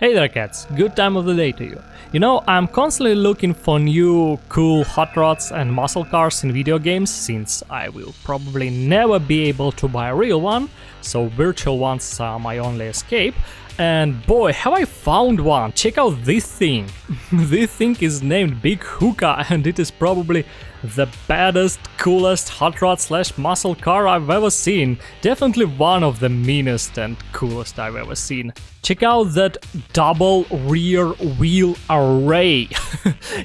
Hey there cats, good time of the day to you. You know, I'm constantly looking for new cool hot rods and muscle cars in video games, since I will probably never be able to buy a real one, so virtual ones are my only escape. And boy, have I found one! Check out this thing! This thing is named Big Hookah, and it is probably the baddest, coolest hot rod slash muscle car I've ever seen. Definitely one of the meanest and coolest I've ever seen. Check out that double rear wheel array.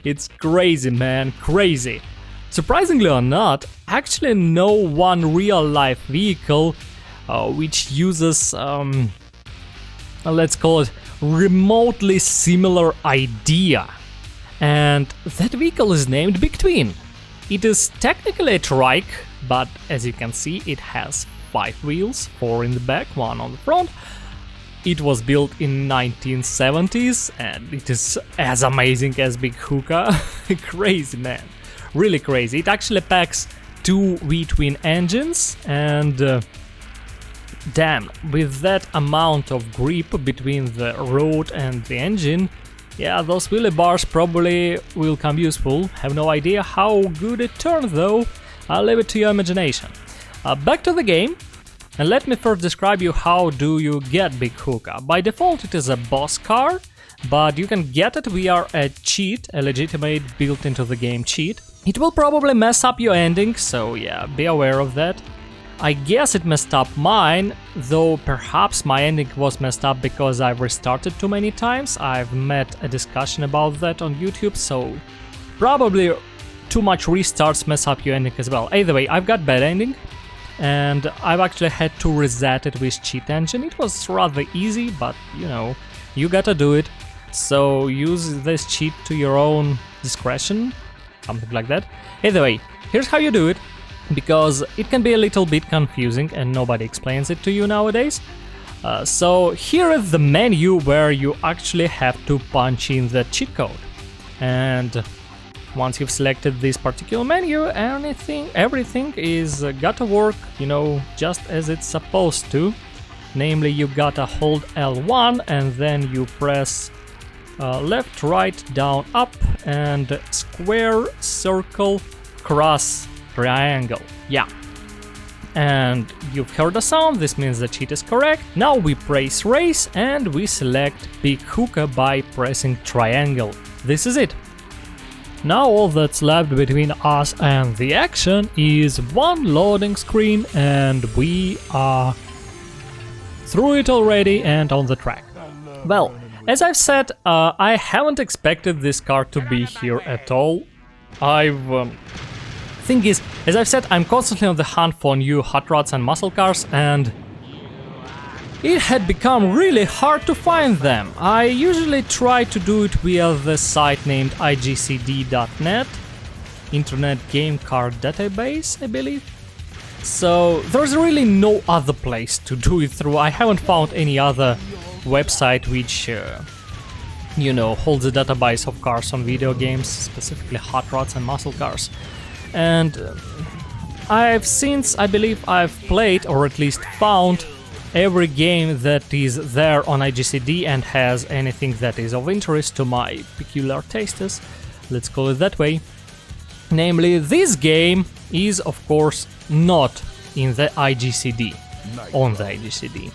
It's crazy, man, crazy. Surprisingly or not, actually no one real life vehicle which uses let's call it remotely similar idea. And that vehicle is named Big Twin. It is technically a trike, but as you can see it has 5 wheels, 4 in the back, 1 on the front. It was built in 1970s and it is as amazing as Big Hookah. Crazy, man, really crazy. It actually packs 2 V-twin engines and damn, with that amount of grip between the road and the engine, yeah, those wheelie bars probably will come useful. Have no idea how good it turns though, I'll leave it to your imagination. Back to the game, and let me first describe you how do you get Big Hookah. By default it is a boss car, but you can get it via a cheat, a legitimate built into the game cheat. It will probably mess up your ending, so yeah, be aware of that. I guess it messed up mine, though perhaps my ending was messed up because I've restarted too many times. I've met a discussion about that on YouTube, so probably too much restarts mess up your ending as well. Either way, I've got bad ending, and I've actually had to reset it with cheat engine. It was rather easy, but you know, you gotta do it. So use this cheat to your own discretion, something like that. Either way, here's how you do it, because it can be a little bit confusing and nobody explains it to you nowadays. So here is the menu where you actually have to punch in the cheat code. And once you've selected this particular menu, everything is gotta work, you know, just as it's supposed to. Namely, you gotta hold L1 and then you press left, right, down, up, and square, circle, cross, triangle. Yeah. And you've heard the sound, this means the cheat is correct. Now we press race and we select Big Hookah by pressing triangle. This is it. Now all that's left between us and the action is one loading screen, and we are through it already and on the track. Well, as I've said, I haven't expected this car to be here at all. Thing is, as I've said, I'm constantly on the hunt for new hot rods and muscle cars, and it had become really hard to find them. I usually try to do it via the site named igcd.net, Internet Game Car Database, I believe. So there's really no other place to do it through. I haven't found any other website which you know, holds a database of cars on video games, specifically hot rods and muscle cars. And I believe I've played, or at least found, every game that is there on IGCD and has anything that is of interest to my peculiar tastes, let's call it that way. Namely, this game is of course not in the IGCD, on the IGCD.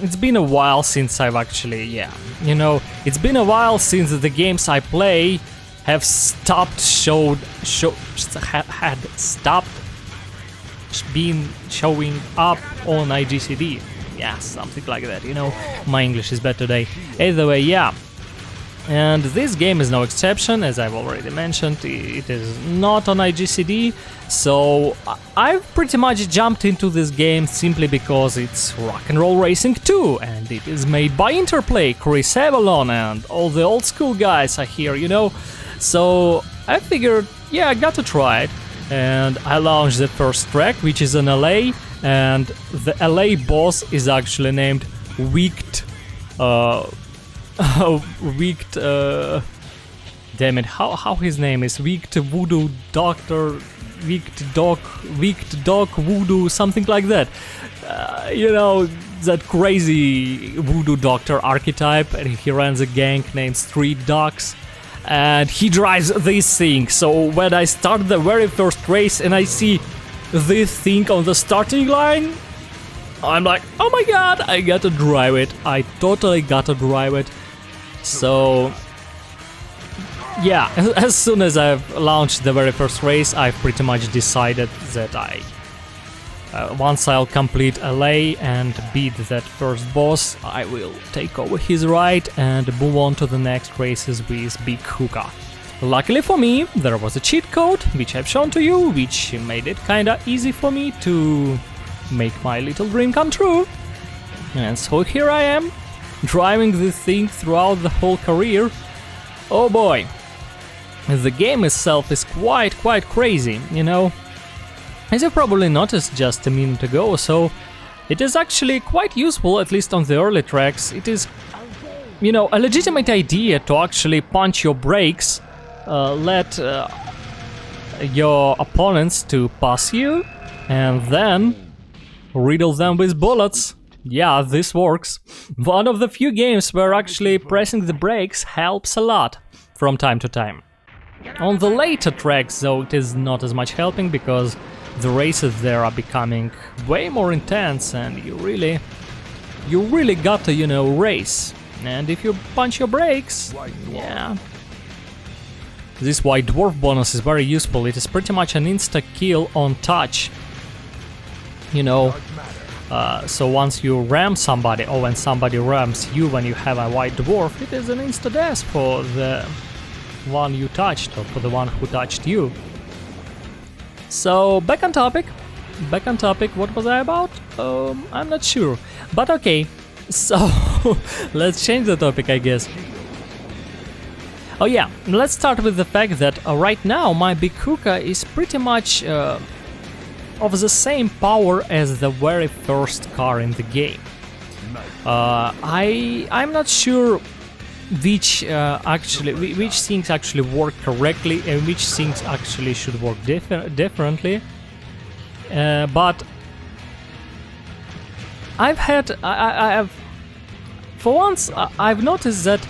It's been a while since I've actually, yeah, you know, it's been a while since the games I play have stopped being showing up on IGCD. Yeah, something like that, you know, my English is bad today. Either way, yeah. And this game is no exception, as I've already mentioned, it is not on IGCD, so I've pretty much jumped into this game simply because it's Rock'n'Roll Racing 2, and it is made by Interplay, Chris Avalon, and all the old school guys are here, you know. So I figured, yeah, I got to try it, and I launched the first track, which is in LA, and the LA boss is actually named Wicked, damn it, how his name is, Wicked Voodoo Doctor wicked dog voodoo, something like that. You know, that crazy voodoo doctor archetype, and he runs a gang named Street Dogs, and he drives this thing. So when I start the very first race and I see this thing on the starting line, I'm like, oh my god, I gotta drive it. I totally gotta drive it. So yeah, as soon as I've launched the very first race, I've pretty much decided that once I'll complete LA and beat that first boss, I will take over his ride and move on to the next races with Big Hookah. Luckily for me, there was a cheat code, which I've shown to you, which made it kinda easy for me to make my little dream come true. And so here I am, driving this thing throughout the whole career. Oh boy, the game itself is quite crazy, you know. As you probably noticed just a minute ago, so it is actually quite useful, at least on the early tracks. It is, you know, a legitimate idea to actually punch your brakes, let your opponents to pass you, and then riddle them with bullets. Yeah, this works. One of the few games where actually pressing the brakes helps a lot from time to time. On the later tracks, though, it is not as much helping because the races there are becoming way more intense, and you really got to, you know, race. And if you punch your brakes, yeah. This White Dwarf bonus is very useful. It is pretty much an insta-kill on touch. You know, so once you ram somebody, or when somebody rams you when you have a White Dwarf, it is an insta-death for the one you touched, or for the one who touched you. So, back on topic, what was I about? I'm not sure, but okay, so let's change the topic, I guess. Oh yeah, let's start with the fact that right now my Big Hookah is pretty much of the same power as the very first car in the game. I'm not sure which things actually work correctly and which things actually should work differently. But for once I've noticed that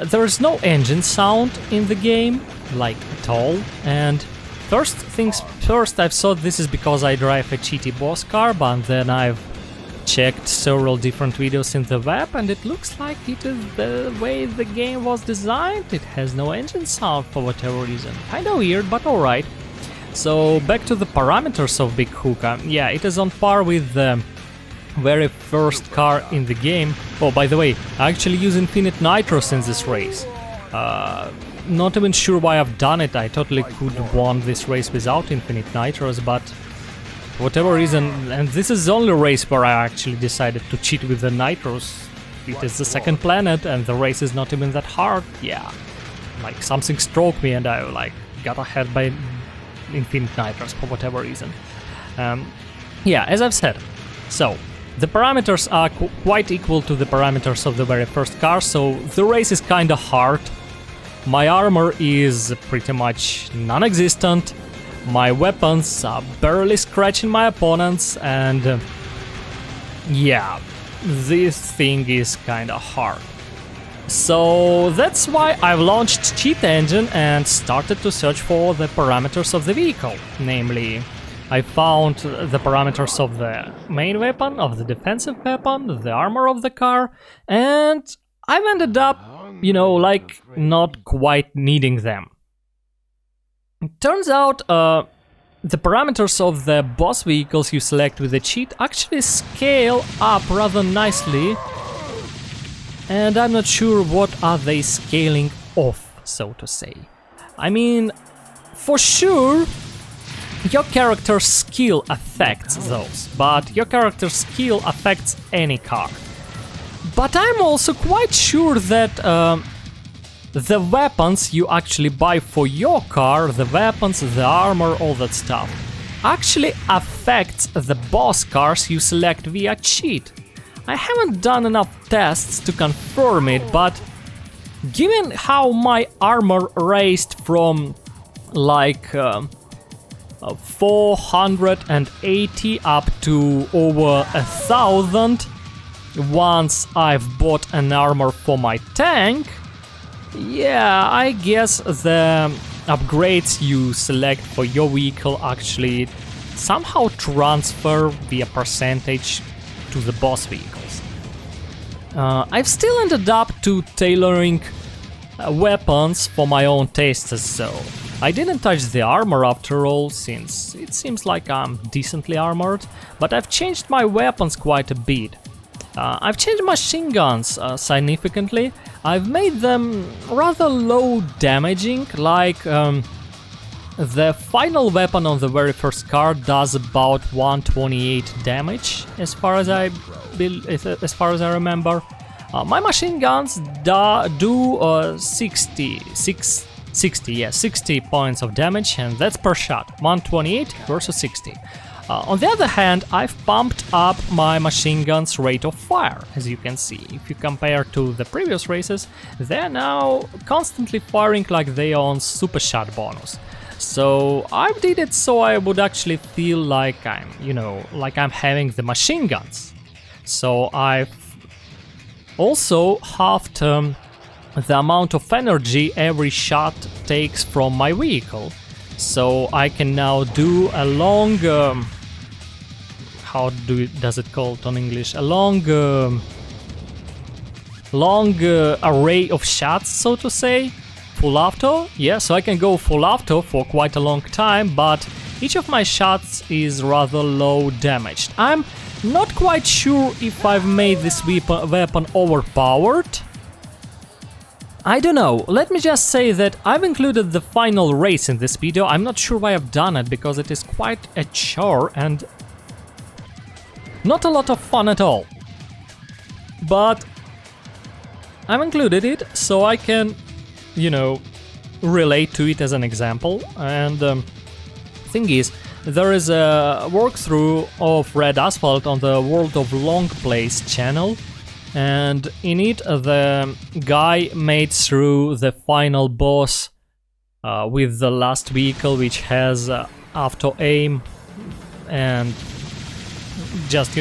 there is no engine sound in the game, like at all. And first things first, I've thought this is because I drive a cheaty boss car, but then I've checked several different videos in the web, and it looks like it is the way the game was designed. It has no engine sound for whatever reason. Kinda weird, but alright. So back to the parameters of Big Hookah. Yeah, it is on par with the very first car in the game. Oh, by the way, I actually use infinite nitros in this race. Not even sure why I've done it. I totally could have won this race without infinite nitros, but for whatever reason, and this is the only race where I actually decided to cheat with the nitros. It is the second planet and the race is not even that hard. Yeah, like something stroked me and I like got ahead by infinite nitros for whatever reason. Yeah, as I've said, so the parameters are quite equal to the parameters of the very first car, so the race is kinda hard. My armor is pretty much non-existent. My weapons are barely scratching my opponents, and yeah, this thing is kinda hard. So that's why I've launched Cheat Engine and started to search for the parameters of the vehicle. Namely, I found the parameters of the main weapon, of the defensive weapon, the armor of the car, and I've ended up, you know, like not quite needing them. It turns out the parameters of the boss vehicles you select with the cheat actually scale up rather nicely, and I'm not sure what are they scaling off, so to say. I mean, for sure, your character's skill affects those, but your character's skill affects any car. But I'm also quite sure that the weapons you actually buy for your car, the weapons, the armor, all that stuff, actually affects the boss cars you select via cheat. I haven't done enough tests to confirm it, but given how my armor raised from like 480 up to over 1,000 once I've bought an armor for my tank. Yeah, I guess the upgrades you select for your vehicle actually somehow transfer via percentage to the boss vehicles. I've still ended up to tailoring weapons for my own tastes, so I didn't touch the armor after all, since it seems like I'm decently armored, but I've changed my weapons quite a bit. I've changed machine guns significantly. I've made them rather low damaging, like the final weapon on the very first card does about 128 damage, as far as I remember. My machine guns do 60 points of damage, and that's per shot, 128 versus 60. On the other hand, I've pumped up my machine gun's rate of fire, as you can see. If you compare to the previous races, they're now constantly firing like they are on super shot bonus. So I did it so I would actually feel like I'm having the machine guns. So I've also halved the amount of energy every shot takes from my vehicle. So I can now do a long, does it called on English? A long array of shots, so to say. Full auto, yeah, so I can go full auto for quite a long time, but each of my shots is rather low damaged. I'm not quite sure if I've made this weapon overpowered. I don't know, let me just say that I've included the final race in this video. I'm not sure why I've done it, because it is quite a chore and not a lot of fun at all. But I've included it so I can, relate to it as an example. And thing is, there is a walkthrough of Red Asphalt on the World of Long Plays channel, and in it the guy made through the final boss with the last vehicle, which has auto aim and just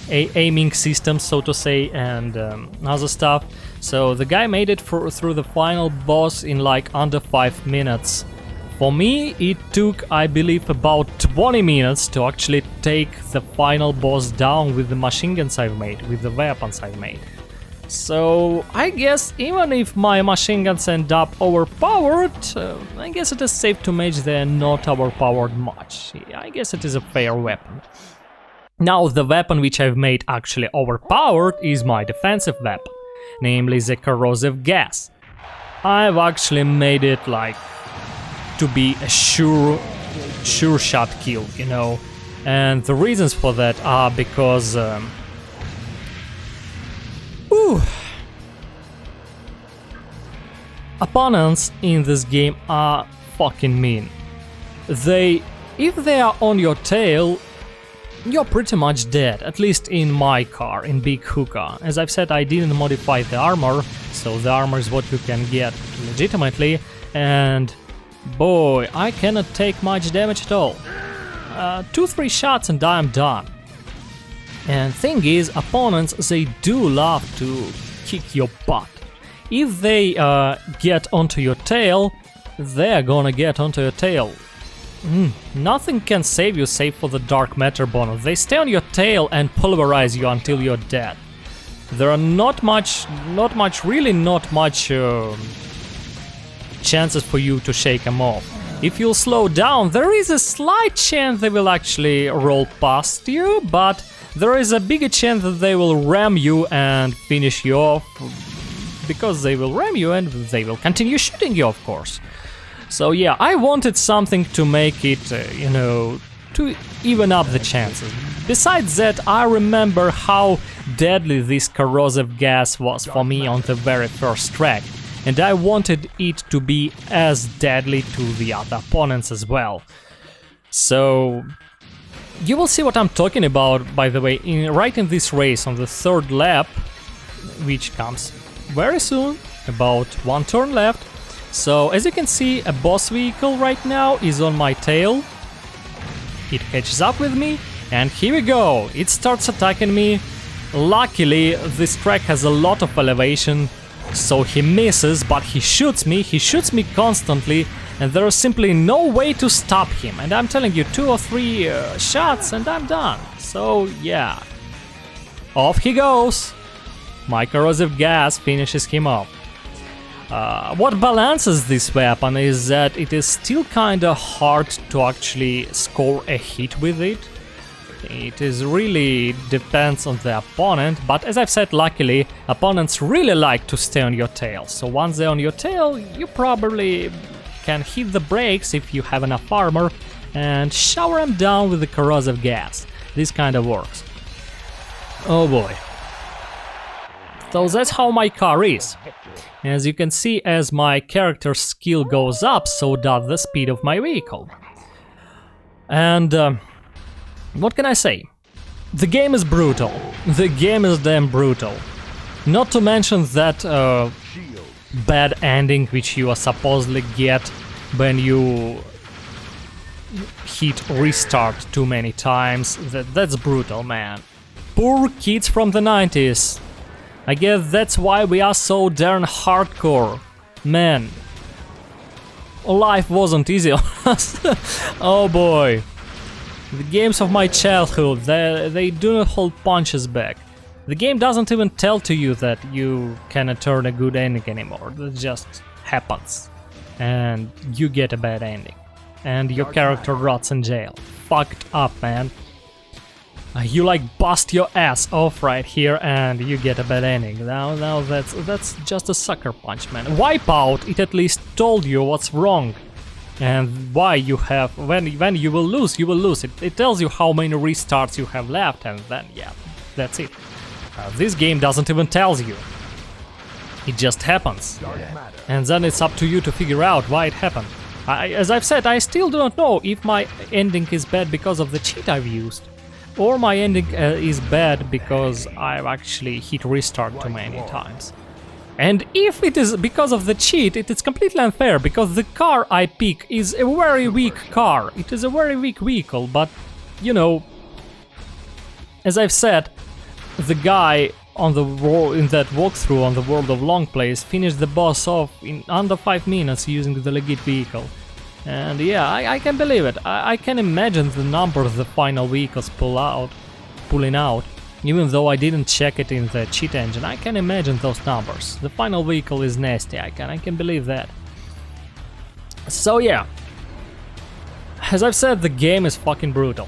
aiming systems, so to say, and other stuff. So the guy made it through the final boss in like under 5 minutes. For me, it took, I believe, about 20 minutes to actually take the final boss down with the machine guns I've made, with the weapons I've made. So I guess even if my machine guns end up overpowered, I guess it is safe to imagine they're not overpowered much. I guess it is a fair weapon. Now, the weapon which I've made actually overpowered is my defensive weapon, namely the corrosive gas. I've actually made it like to be a sure shot kill, and the reasons for that are because opponents in this game are fucking mean. If they are on your tail, you're pretty much dead, at least in my car, in Big Hookah. As I've said, I didn't modify the armor, so the armor is what you can get legitimately, and boy, I cannot take much damage at all. 2-3 shots and I'm done. And thing is, opponents, they do love to kick your butt. If they get onto your tail, they're gonna get onto your tail. Nothing can save you save for the dark matter bonus. They stay on your tail and pulverize you until you're dead. There are not much chances for you to shake them off. If you'll slow down, there is a slight chance they will actually roll past you, but there is a bigger chance that they will ram you and finish you off, because they will ram you and they will continue shooting you, of course. So yeah, I wanted something to make it, to even up the chances. Besides that, I remember how deadly this corrosive gas was for me on the very first track, and I wanted it to be as deadly to the other opponents as well. So you will see what I'm talking about, by the way, right in this race on the third lap, which comes very soon, about 1 turn left. So as you can see, a boss vehicle right now is on my tail, it catches up with me, and here we go, it starts attacking me. Luckily, this track has a lot of elevation, so he misses, but he shoots me constantly, and there is simply no way to stop him. And I'm telling you, 2 or 3 shots and I'm done. So yeah, off he goes. My corrosive gas finishes him off. What balances this weapon is that it is still kinda hard to actually score a hit with it. It is really depends on the opponent, but as I've said, luckily, opponents really like to stay on your tail. So once they're on your tail, you probably can hit the brakes if you have enough armor and shower them down with the corrosive gas. This kind of works. Oh boy. So that's how my car is. As you can see, as my character's skill goes up, so does the speed of my vehicle. And what can I say? The game is brutal. The game is damn brutal. Not to mention that bad ending which you supposedly get when you hit restart too many times. That's brutal, man. Poor kids from the 90s. I guess that's why we are so darn hardcore. Man, life wasn't easy on us. Oh boy. The games of my childhood, they do not hold punches back. The game doesn't even tell to you that you cannot turn a good ending anymore. That just happens. And you get a bad ending. And your character rots in jail. Fucked up, man. You like bust your ass off right here and you get a bad ending. Now that's just a sucker punch, man. WipeOut, it at least told you what's wrong. And why you have, when you will lose, you will lose. It tells you how many restarts you have left, and then, yeah, that's it. This game doesn't even tell you. It just happens. And then it's up to you to figure out why it happened. As I've said, I still do not know if my ending is bad because of the cheat I've used, or my ending is bad because I've actually hit restart too many times. And if it is because of the cheat, it is completely unfair, because the car I pick is a very weak car. It is a very weak vehicle, but, you know, as I've said, the guy on the in that walkthrough on the World of Long Plays finished the boss off in under 5 minutes using the legit vehicle. And yeah, I can believe it. I can imagine the numbers the final vehicles pulling out. Even though I didn't check it in the cheat engine, I can imagine those numbers. The final vehicle is nasty, I can believe that. So yeah, as I've said, the game is fucking brutal.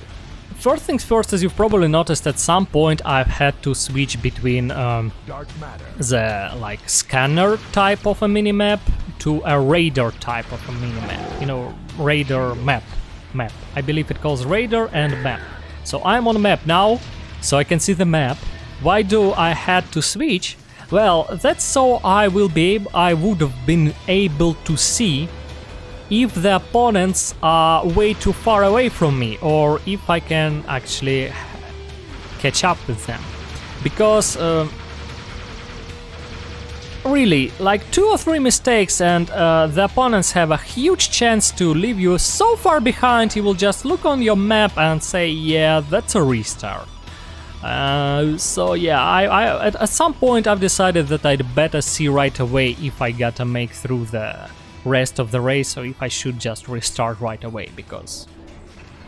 First things first, as you've probably noticed, at some point I've had to switch between the like scanner type of a minimap to a radar type of a minimap. You know, radar map. I believe it calls radar and map. So I'm on map now. So I can see the map. Why do I had to switch? Well, that's so I would have been able to see if the opponents are way too far away from me, or if I can actually catch up with them. Because really, like 2 or 3 mistakes and the opponents have a huge chance to leave you so far behind, you will just look on your map and say, yeah, that's a restart. So yeah, at some point I've decided that I'd better see right away if I gotta make through the rest of the race, or if I should just restart right away, because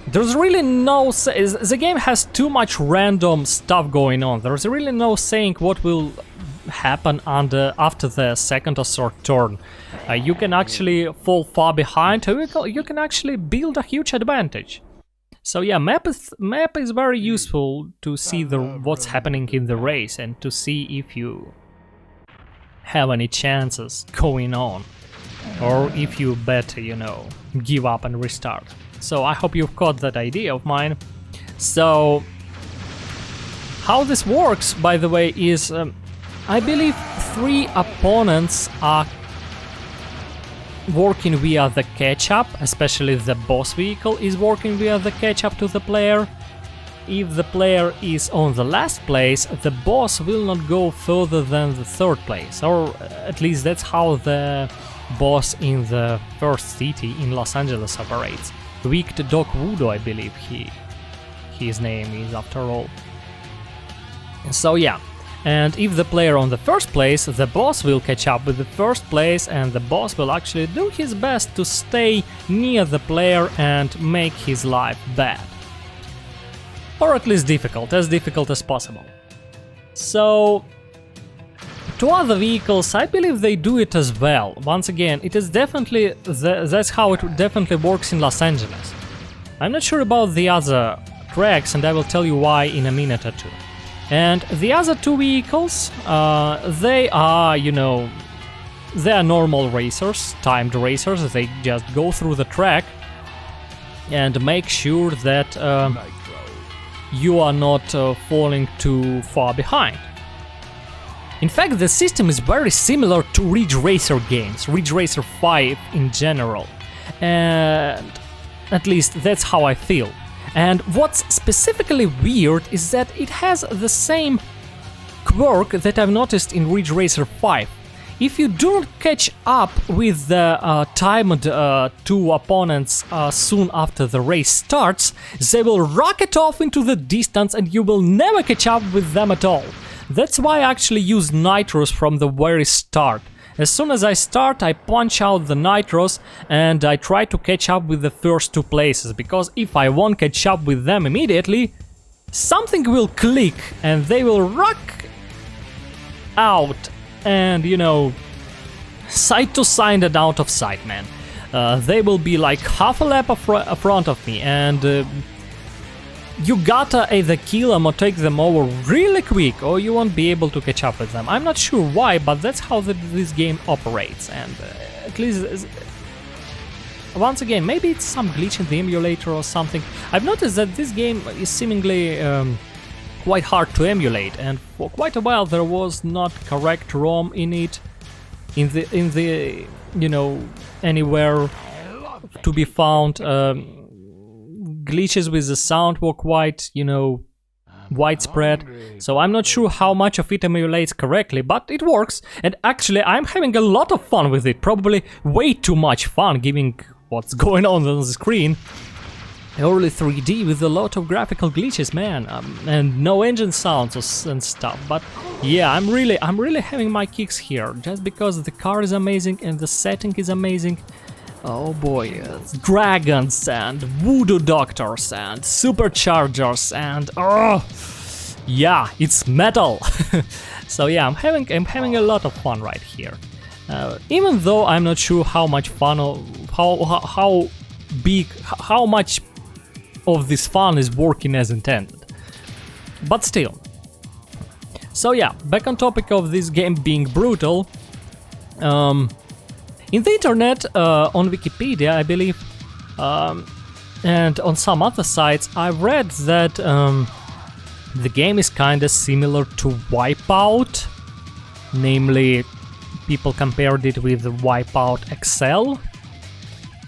there's really no the game has too much random stuff going on. There's really no saying what will happen after the second or third turn. You can actually fall far behind, or you can actually build a huge advantage. So yeah, map is very useful to see what's happening in the race and to see if you have any chances going on, or if you better, you know, give up and restart. So I hope you've caught that idea of mine. So how this works, by the way, is I believe 3 opponents are working via the catch-up, especially the boss vehicle is working via the catch-up to the player. If the player is on the last place, the boss will not go further than the 3rd place, or at least that's how the boss in the first city in Los Angeles operates. Wicked Dog Voodoo, I believe his name is after all. So yeah, and if the player on the first place, the boss will catch up with the first place, and the boss will actually do his best to stay near the player and make his life bad. Or at least difficult as possible. So, to other vehicles, I believe they do it as well. Once again, it is definitely, that's how it definitely works in Los Angeles. I'm not sure about the other tracks, and I will tell you why in a minute or two. And the other two vehicles, they are, you know, they are normal racers, timed racers. They just go through the track and make sure that you are not falling too far behind. In fact, the system is very similar to Ridge Racer games, Ridge Racer 5 in general, and at least that's how I feel. And what's specifically weird is that it has the same quirk that I've noticed in Ridge Racer 5. If you don't catch up with the timed two opponents soon after the race starts, they will rocket off into the distance and you will never catch up with them at all. That's why I actually use nitros from the very start. As soon as I start, I punch out the nitros and I try to catch up with the first two places, because if I won't catch up with them immediately, something will click and they will rock out and, you know, side to side and out of sight, man. They will be like half a lap front of me, and you gotta either kill them or take them over really quick, or you won't be able to catch up with them. I'm not sure why, but that's how this game operates, and at least, once again, maybe it's some glitch in the emulator or something. I've noticed that this game is seemingly quite hard to emulate, and for quite a while there was not correct ROM in it, in the you know, anywhere to be found. Glitches with the sound were quite, you know, widespread, so I'm not sure how much of it emulates correctly, but it works, and actually I'm having a lot of fun with it, probably way too much fun given what's going on the screen. Early 3D with a lot of graphical glitches, man, and no engine sounds and stuff, but yeah, I'm really having my kicks here, just because the car is amazing and the setting is amazing. Oh boy, dragons and voodoo doctors and superchargers and yeah, it's metal. So yeah, I'm having a lot of fun right here. Even though I'm not sure how much fun, how much of this fun is working as intended, but still. So yeah, back on topic of this game being brutal. In the internet, on Wikipedia, I believe, and on some other sites, I read that the game is kinda similar to WipeOut. Namely, people compared it with WipeOut XL.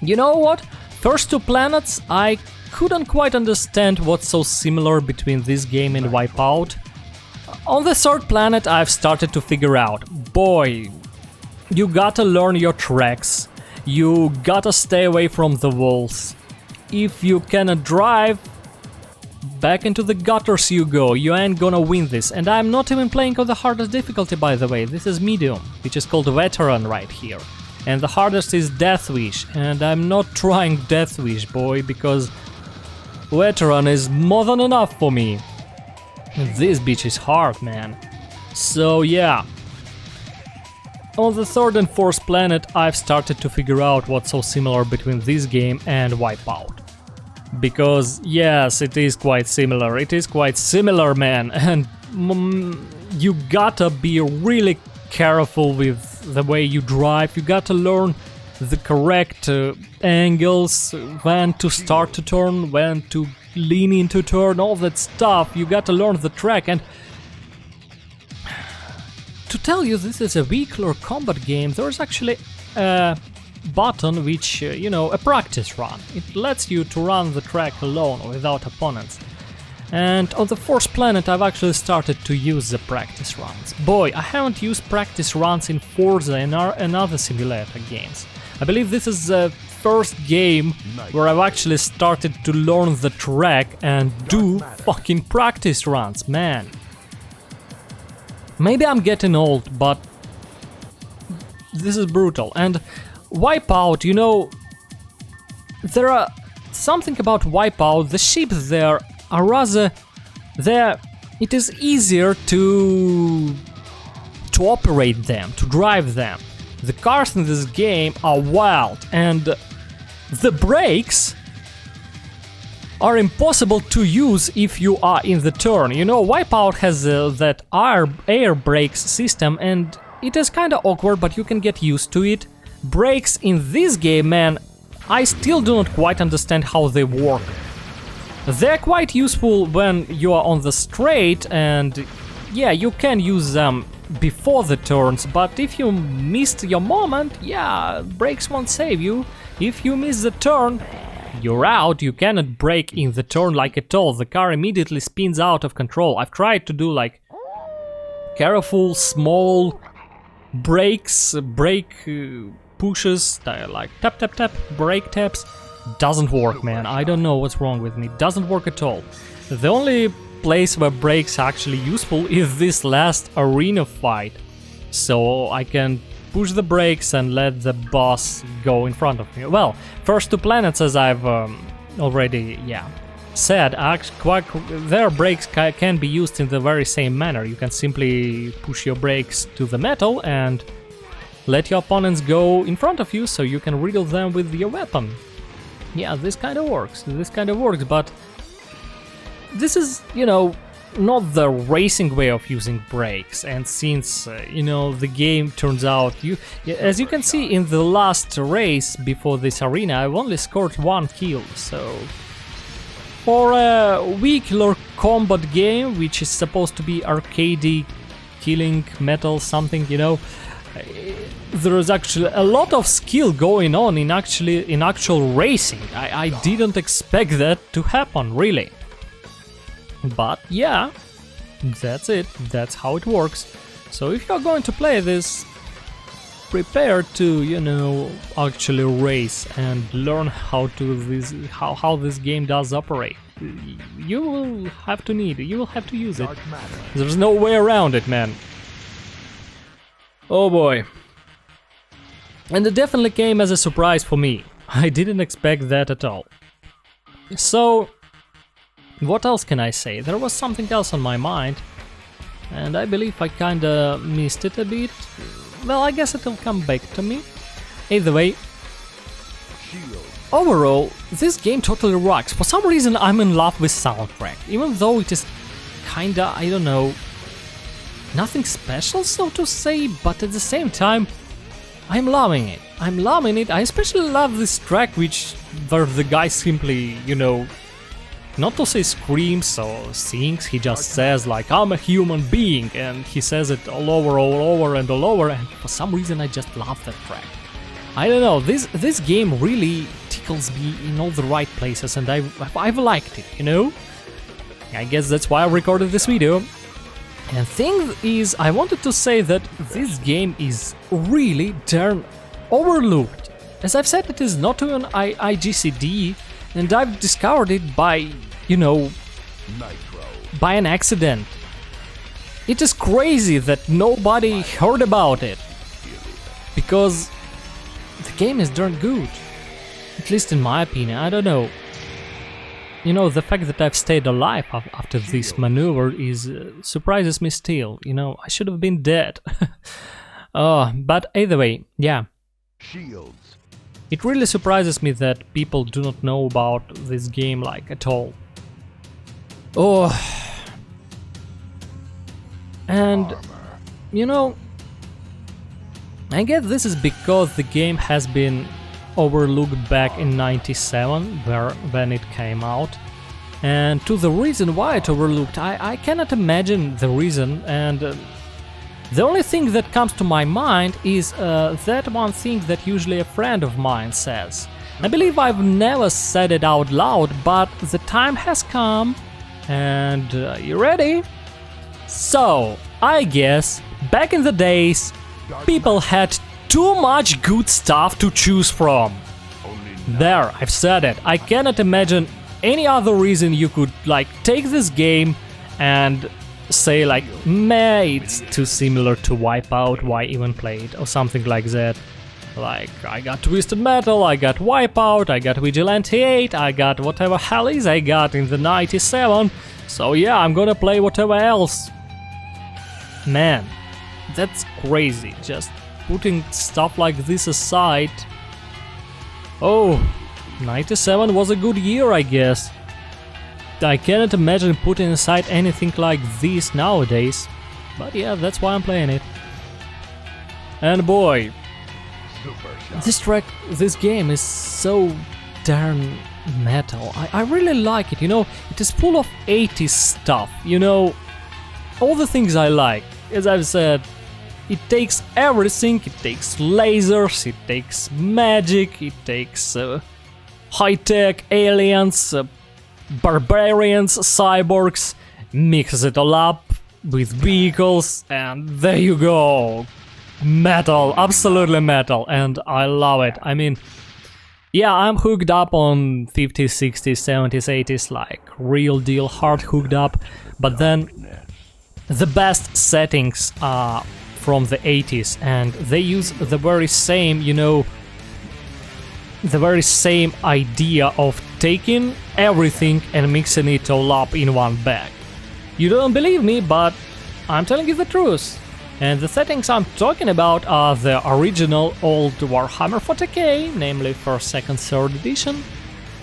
You know what? First two planets, I couldn't quite understand what's so similar between this game and WipeOut. On the third planet, I've started to figure out, boy, you gotta learn your tracks, you gotta stay away from the walls. If you cannot drive, back into the gutters you go, you ain't gonna win this. And I'm not even playing on the hardest difficulty, by the way, this is medium, which is called Veteran right here. And the hardest is Death Wish, and I'm not trying Death Wish, boy, because Veteran is more than enough for me. This bitch is hard, man. So yeah. On the third and fourth planet, I've started to figure out what's so similar between this game and WipeOut. Because, yes, it is quite similar, man, and you gotta be really careful with the way you drive, you gotta learn the correct angles, when to start to turn, when to lean into turn, all that stuff, you gotta learn the track. And to tell you this is a vehicular combat game, there's actually a button which, you know, a practice run. It lets you to run the track alone without opponents. And on the fourth planet I've actually started to use the practice runs. Boy, I haven't used practice runs in Forza and other simulator games. I believe this is the first game where I've actually started to learn the track and do fucking practice runs, man. Maybe I'm getting old, but this is brutal. And WipeOut, you know, there are something about WipeOut, the ships there are rather... it is easier to operate them, to drive them. The cars in this game are wild, and the brakes are impossible to use if you are in the turn. You know, WipeOut has that air brakes system, and it is kinda awkward, but you can get used to it. Brakes in this game, man, I still do not quite understand how they work. They're quite useful when you are on the straight, and yeah, you can use them before the turns, but if you missed your moment, yeah, brakes won't save you. If you miss the turn, you're out, you cannot brake in the turn like at all, the car immediately spins out of control. I've tried to do like careful, small brakes, brake pushes, like tap tap tap, brake taps. Doesn't work, man. I don't know what's wrong with me. Doesn't work at all. The only place where brakes are actually useful is this last arena fight. So I can push the brakes and let the boss go in front of me. Well, first two planets, as I've already, said, their brakes can be used in the very same manner. You can simply push your brakes to the metal and let your opponents go in front of you so you can riddle them with your weapon. Yeah, this kind of works, but this is, you know, not the racing way of using brakes, and since, you know, the game turns out, as you can see in the last race before this arena, I've only scored 1 kill, so for a vehicular combat game, which is supposed to be arcadey, killing metal something, you know, there is actually a lot of skill going on in actual racing. I didn't expect that to happen, really. But yeah, that's it, that's how it works. So if you're going to play this, prepare to, you know, actually race and learn how this game does operate. You will have to use it. There's no way around it, man. Oh boy. And it definitely came as a surprise for me. I didn't expect that at all. So, what else can I say? There was something else on my mind, and I believe I kinda missed it a bit. Well, I guess it'll come back to me. Either way, overall, this game totally rocks. For some reason, I'm in love with soundtrack, even though it is kinda, I don't know, nothing special, so to say, but at the same time, I'm loving it. I especially love this track where the guy simply, you know, not to say screams or sings, he just says like, I'm a human being, and he says it all over, and for some reason I just love that track. I don't know, this game really tickles me in all the right places, and I've liked it, you know? I guess that's why I recorded this video. And thing is, I wanted to say that this game is really darn overlooked. As I've said, it is not on IGCD, and I've discovered it by, you know, by an accident. It is crazy that nobody heard about it, because the game is darn good. At least in my opinion, I don't know. You know, the fact that I've stayed alive after this maneuver surprises me still. You know, I should have been dead. But either way, yeah. It really surprises me that people do not know about this game, like, at all. Oh. And, you know, I guess this is because the game has been overlooked back in '97 when it came out, and to the reason why it overlooked, I cannot imagine the reason, and the only thing that comes to my mind is that one thing that usually a friend of mine says. I believe I've never said it out loud, but the time has come, and you ready? So, I guess back in the days, people had too much good stuff to choose from. There, I've said it. I cannot imagine any other reason you could like take this game and say like, meh, it's too similar to WipeOut, why even play it, or something like that. Like, I got Twisted Metal, I got WipeOut, I got Vigilante 8, I got whatever hell is I got in the 97, so yeah, I'm gonna play whatever else. Man, that's crazy, just putting stuff like this aside. Oh, 97 was a good year, I guess. I cannot imagine putting aside anything like this nowadays, but yeah, that's why I'm playing it. And boy, this game is so darn metal. I really like it, you know, it is full of 80s stuff, you know, all the things I like. As I've said, it takes everything, it takes lasers, it takes magic, it takes high-tech aliens, barbarians, cyborgs, mixes it all up with vehicles, and there you go. Metal, absolutely metal, and I love it. I mean, yeah, I'm hooked up on 50s, 60s, 70s, 80s, like real deal hard hooked up, but then the best settings are from the 80s, and they use the very same, you know, the very same idea of taking everything and mixing it all up in one bag. You don't believe me, but I'm telling you the truth. And the settings I'm talking about are the original old Warhammer 40k, namely 1st, 2nd, 3rd edition,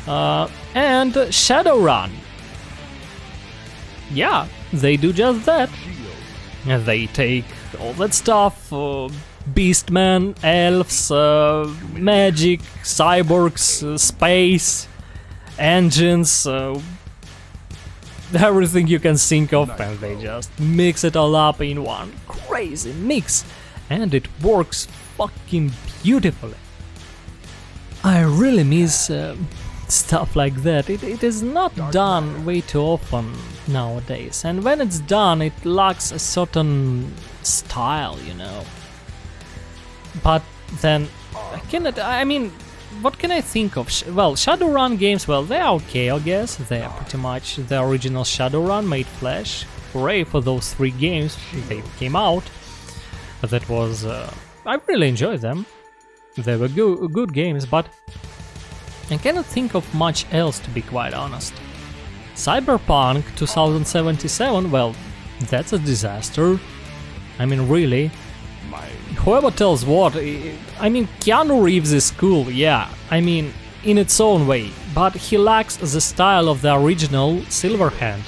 and Shadowrun. Yeah, they do just that. They take all that stuff, beastmen, elves, magic, cyborgs, space, engines, everything you can think of, and they just mix it all up in one crazy mix, and it works fucking beautifully. I really miss stuff like that. It is not done way too often nowadays, and when it's done it lacks a certain style, you know. But then I mean, what can I think of? Well, Shadowrun games, well, they're okay, I guess. They're pretty much the original Shadowrun made Flash. Hooray for those 3 games, they came out. That was... I really enjoyed them. They were good games, but I cannot think of much else, to be quite honest. Cyberpunk 2077, well, that's a disaster. I mean, really. Whoever tells what, I mean, Keanu Reeves is cool, yeah, I mean, in its own way, but he lacks the style of the original Silverhand.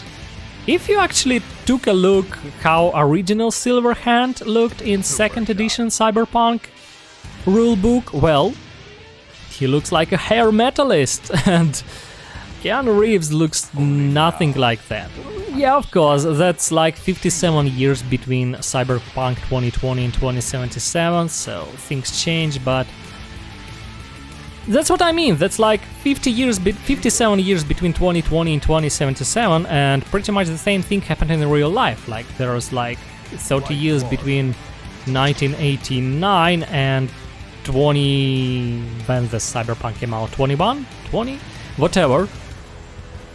If you actually took a look how original Silverhand looked in 2nd edition Cyberpunk rulebook, well, he looks like a hair metalist, and Keanu Reeves looks nothing like that. Yeah, of course, that's like 57 years between Cyberpunk 2020 and 2077, so things change, but that's what I mean. That's like 57 years between 2020 and 2077, and pretty much the same thing happened in real life. Like there's like 30 years between 1989 and 20... when the Cyberpunk came out? 21? 20? Whatever.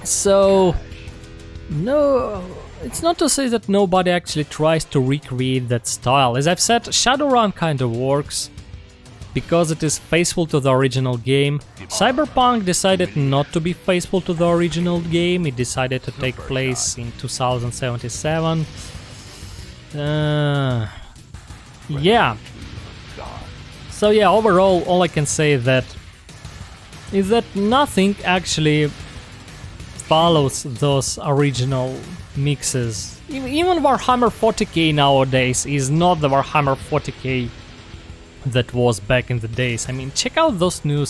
So... no, it's not to say that nobody actually tries to recreate that style. As I've said, Shadowrun kinda works because it is faithful to the original game. Cyberpunk decided not to be faithful to the original game, it decided to take place in 2077. Yeah. So yeah, overall, all I can say is that nothing actually follows those original mixes. Even Warhammer 40k nowadays is not the Warhammer 40k that was back in the days. I mean, check out those new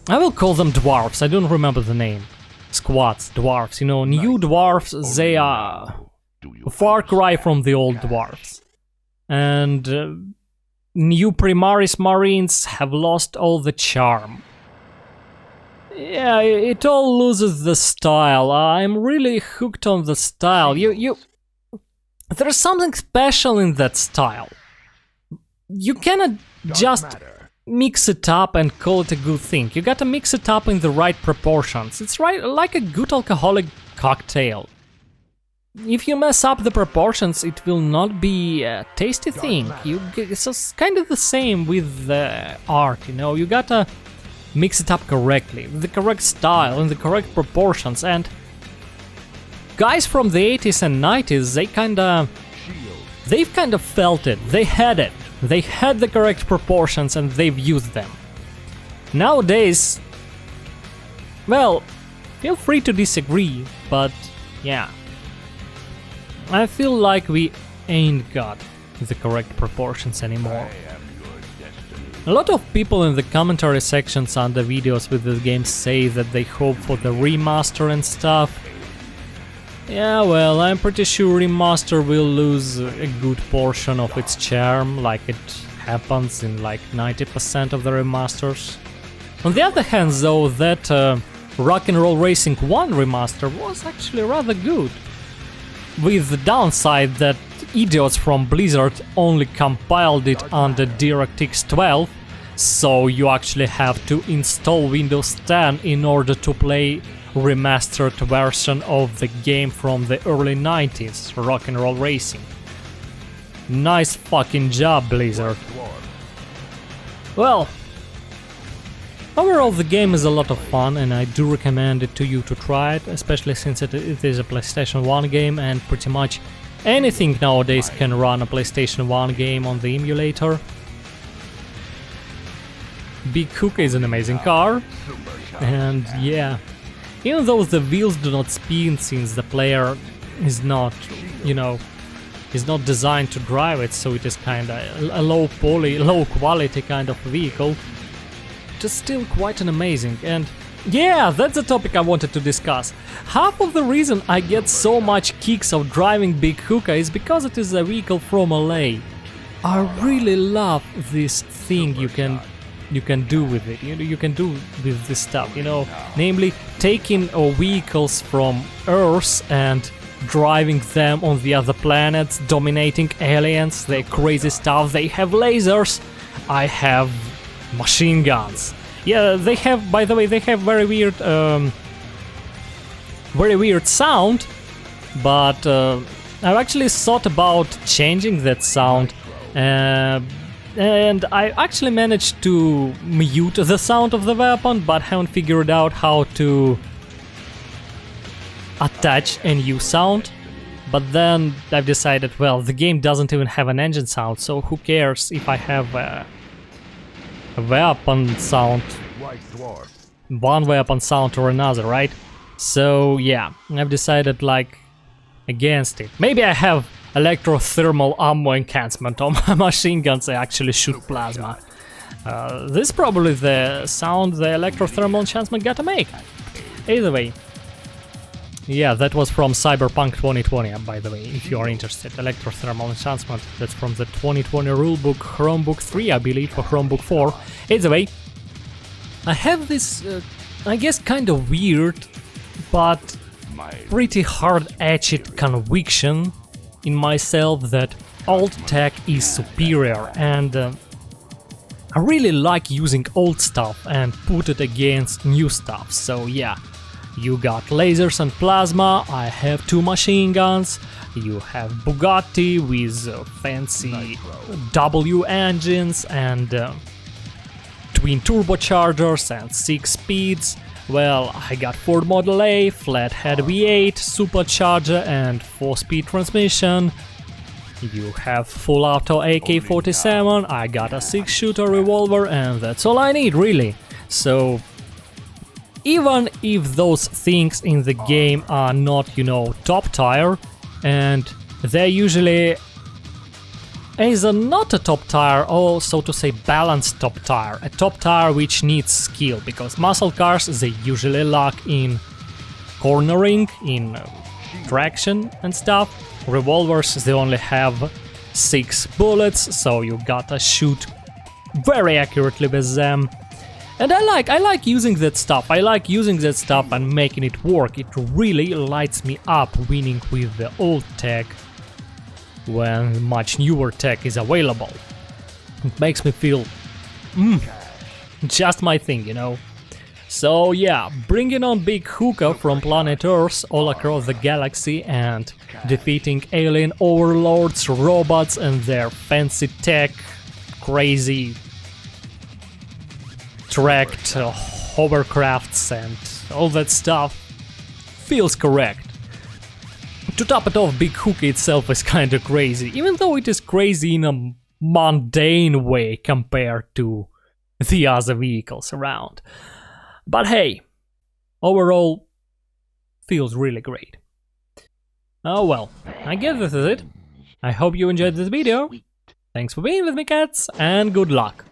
I will call them dwarves, I don't remember the name. Squads, dwarves, you know, new dwarves, they are a far cry from the old dwarves. And new Primaris Marines have lost all the charm. Yeah, it all loses the style. I'm really hooked on the style. There's something special in that style. You cannot just mix it up and call it a good thing. You gotta mix it up in the right proportions. It's right like a good alcoholic cocktail. If you mess up the proportions, it will not be a tasty thing. It's kind of the same with the art, you know. You gotta mix it up correctly, with the correct style, in the correct proportions. And guys from the 80s and 90s, they've kind of felt it. They had it. They had the correct proportions and they've used them. Nowadays, well, feel free to disagree, but yeah. I feel like we ain't got the correct proportions anymore. A lot of people in the commentary sections under videos with this game say that they hope for the remaster and stuff. Yeah, well, I'm pretty sure remaster will lose a good portion of its charm, like it happens in like 90% of the remasters. On the other hand though, that Rock'n'Roll Racing 1 remaster was actually rather good. With the downside that idiots from Blizzard only compiled it under DirectX 12, so you actually have to install Windows 10 in order to play remastered version of the game from the early 90s, Rock'n'Roll Racing. Nice fucking job, Blizzard. Well, overall the game is a lot of fun and I do recommend it to you to try it, especially since it is a PlayStation 1 game and pretty much anything nowadays can run a PlayStation 1 game on the emulator. Big Hookah is an amazing car, and yeah, even though the wheels do not spin since the player is not, you know, is not designed to drive it, so it is kinda a low quality kind of vehicle. Just still quite an amazing. And yeah, that's the topic I wanted to discuss. Half of the reason I get so much kicks of driving Big Hookah is because it is a vehicle from LA. I really love this thing you can do with it. You can do with this stuff, you know, namely taking vehicles from Earth and driving them on the other planets, dominating aliens, they're crazy stuff. They have lasers. I have machine guns. Yeah, they have, by the way, they have very weird sound, but I've actually thought about changing that sound, and I actually managed to mute the sound of the weapon, but haven't figured out how to attach a new sound. But then I've decided, well, the game doesn't even have an engine sound, so who cares if I have a weapon sound, one weapon sound or another, right? So yeah, I've decided like against it. Maybe I have electrothermal ammo enhancement on my machine guns. They actually shoot plasma. This is probably the sound the electrothermal enhancement gotta make. Either way. Yeah, that was from Cyberpunk 2020, by the way, if you are interested. Electrothermal enhancement, that's from the 2020 rulebook, Chromebook 3, I believe, or Chromebook 4. Either way, I have this, I guess kind of weird, but pretty hard-edged conviction in myself that old tech is superior, and I really like using old stuff and put it against new stuff, so yeah. You got lasers and plasma, I have 2 machine guns, you have Bugatti with fancy W engines and twin turbochargers and 6 speeds. Well, I got Ford Model A, flathead V8, supercharger and 4-speed transmission. You have full auto AK-47, I got a 6-shooter revolver, and that's all I need, really. So even if those things in the game are not, you know, top tier, and they're usually either not a top tier or, so to say, balanced top tier, a top tier which needs skill, because muscle cars, they usually lack in cornering, in traction and stuff. Revolvers, they only have 6 bullets, so you gotta shoot very accurately with them. And I like using that stuff. I like using that stuff and making it work. It really lights me up winning with the old tech when much newer tech is available. It makes me feel Just my thing, you know. So yeah, bringing on big hookah from planet Earth all across the galaxy and defeating alien overlords, robots and their fancy tech, crazy tracked hovercrafts and all that stuff feels correct. To top it off, big hookah itself is kinda crazy, even though it is crazy in a mundane way compared to the other vehicles around. But hey, overall, feels really great. Oh well, I guess this is it. I hope you enjoyed this video. Thanks for being with me, cats, and good luck.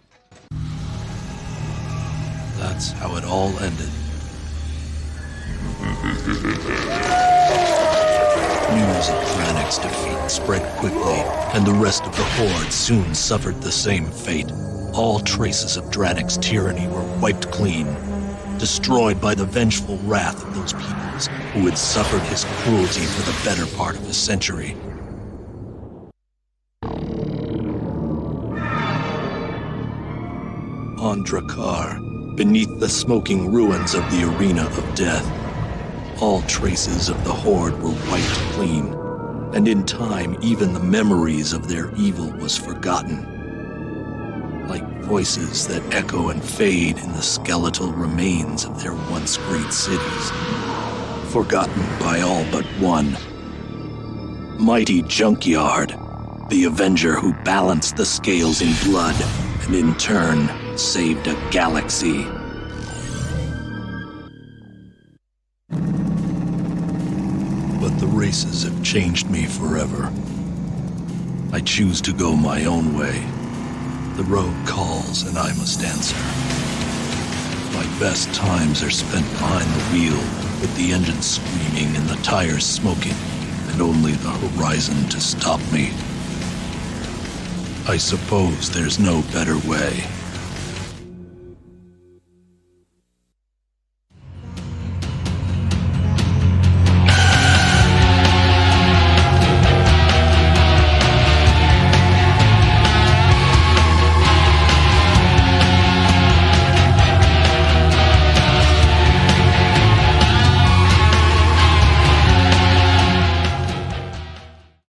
That's how it all ended. News of Dranic's defeat spread quickly, and the rest of the Horde soon suffered the same fate. All traces of Dranic's tyranny were wiped clean, destroyed by the vengeful wrath of those peoples who had suffered his cruelty for the better part of a century. On Drakkar, beneath the smoking ruins of the Arena of Death, all traces of the Horde were wiped clean, and in time even the memories of their evil was forgotten. Like voices that echo and fade in the skeletal remains of their once great cities. Forgotten by all but one. Mighty Junkyard, the Avenger who balanced the scales in blood, and in turn, saved a galaxy. But the races have changed me forever. I choose to go my own way. The road calls and I must answer. My best times are spent behind the wheel, with the engine screaming and the tires smoking, and only the horizon to stop me. I suppose there's no better way.